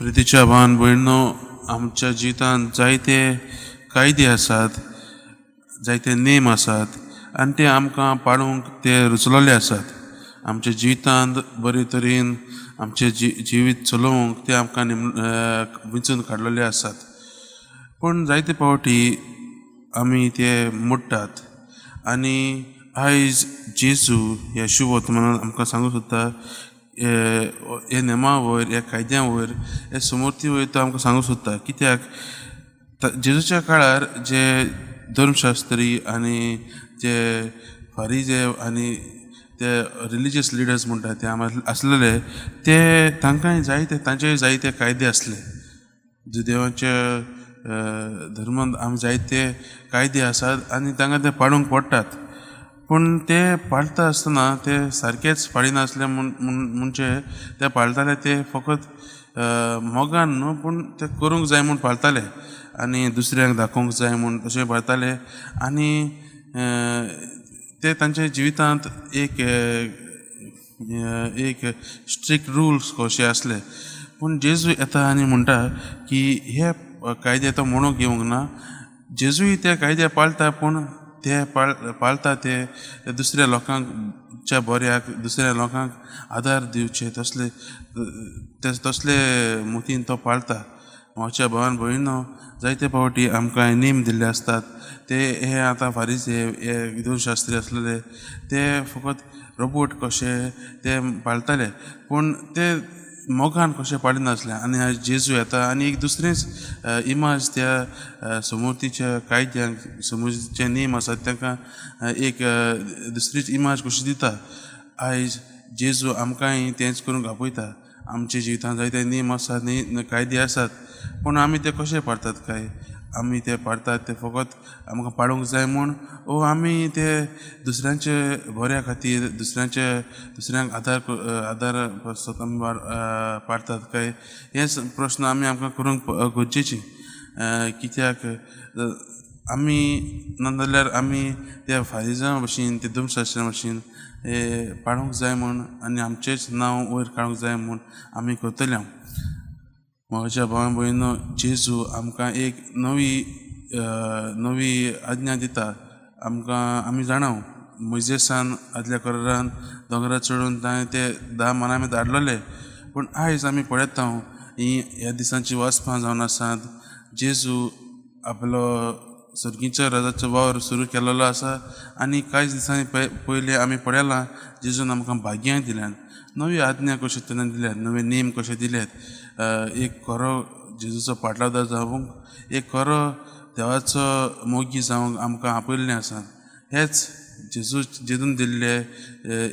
प्रितीच्या भावान भयणो, आमच्या जिवितांत जायते कायदे आसात, जायते नेम आसात आनी ते आमकां पाळूंक ते रुचलेले आसात. आमच्या जिवितांत बरे तरेन आमचे जिवीत चलोवंक ते आमकां वेंचून काडलेले आसात. पूण जायते फावटी आमी ते मोडटात. आनी आयज जेजू ह्या शुभ वर्तमानांत आमकां सांगूंक सोदता, हे नेमा वयर, ह्या कायद्या वयर, हे समृती वयर तो आमकां सांगूंक सोदता. कित्याक जेजूच्या काळार जे धर्मशास्त्री आनी जे फारिजे आनी ते रिलिजियस लिडर्स म्हणटा ते आसलेले, ते तांकांय जायते, तांचेय जायते कायदे आसले. जे देवाच्या धर्मांत आमी जायते कायदे आसात आनी तांकां ते पाळूंक पडटात. पूण ते पाळटा आसतना ते सारकेच पाळिनासले म्हणजे ते पाळटाले ते फकत मोगान न्हू, पूण ते करूंक जाय म्हूण पाळटाले आनी दुसऱ्यांक दाखोवंक जाय म्हूण तशें पाळटाले. आनी ते तांच्या जिवितांत एक स्ट्रिक्ट रूल्स कशे आसले. पूण जेजू येता आनी म्हणटा की हे कायदे तो म्हणूंक येवंक ना. जेजूय ते कायदे पाळटा, पूण ते पाळटा ते दुसऱ्या लोकांच्या बऱ्याक, दुसऱ्या लोकांक आदार दिवचे तसले मोतीन तो पाळटा. म्हाज्या भावान भयणो, जायते फावटी आमकां नेम दिल्ले आसतात. ते हे आतां फारीजे, हे धर्मशास्त्री आसलेले, ते फकत रोबोट कशे ते पाळटाले, पूण ते मोगान कशें पाळिनासले. आनी आयज जेजू येता आनी एक दुसरेंच इमाज त्या समृतीच्या कायद्यांक, समृतीचे नेम आसात तांकां एक दुसरीच इमाज कशी दिता. आयज जेजू आमकांय तेंच करूंक आपयता. आमच्या जिवितांत जायते नेम आसात, कायदे आसात, पूण आमी ते कशे पाळटात काय? आमी ते पाळटात ते फकत आमकां पाळूंक जाय म्हूण, वो आमी ते दुसऱ्यांचे बऱ्या खातीर, दुसऱ्यांक आदार पाळटात काय? हेच प्रस्न आमकां करूंक गरजेची. कित्याक आमी नाजाल्यार आमी त्या फारिजां भशेन, त्या धर्मशास्त्रा भशेन पाळूंक जाय म्हूण आनी आमचेच नांव वयर काडूंक जाय म्हूण आमी करतले. म्हाज्या भावान भयणो, जेजू आमकां एक नवी आज्ञा दिता. आमी जाणाव मोइसेसान आदल्या करारान दोंगरा चडून ताणें ते 10 मानांमेंट धाडलेले. पूण आयज आमी पळयता ह्या दिसांची वाचपां जावन आसात. जेजू आपलो सर्गीच्या राजाचो वावर सुरू केल्लो आसा आनी कांयच दिसांनी पयलीं आमी पळयलां जेजून आमकां भाग्याय दिल्यात, नवी आज्ञा कशे तरेन दिल्यात, नवे नेम कशे दिल्यात. एक खरो जेजूचो पाटलादार जावंक, एक खरो देवाचो मोगी जावंक आमकां आपयल्लें आसा. हेच जेजून दिल्ले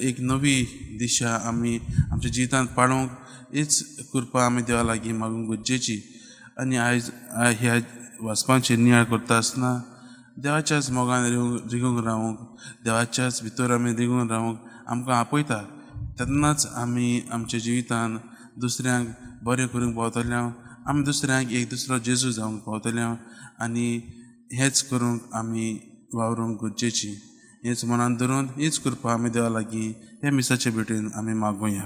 एक नवी दिशा आमी आमच्या जिवितांत पाळूंक, हीच कृपा आमी देवा लागीं मागूंक गरजेची. आनी आयज ह्या वाचपांचेर नियाळ करता आसतना देवाच्याच मोगान रिगूंक रावंक, देवाच्याच भितर आमी रिगून रावंक आमकां आपयता. तेन्नाच आमी आमच्या जिवितांत दुसऱ्यांक बरें करूंक पावतले, आमी दुसऱ्यांक एक दुसरो जेजू जावंक पावतले. आनी हेंच करूंक आमी वावरूंक गरजेची. हेंच मनांत धरून हीच कृपा आमी देवा लागीं हे मिसाचे भेटेन आमी मागुया.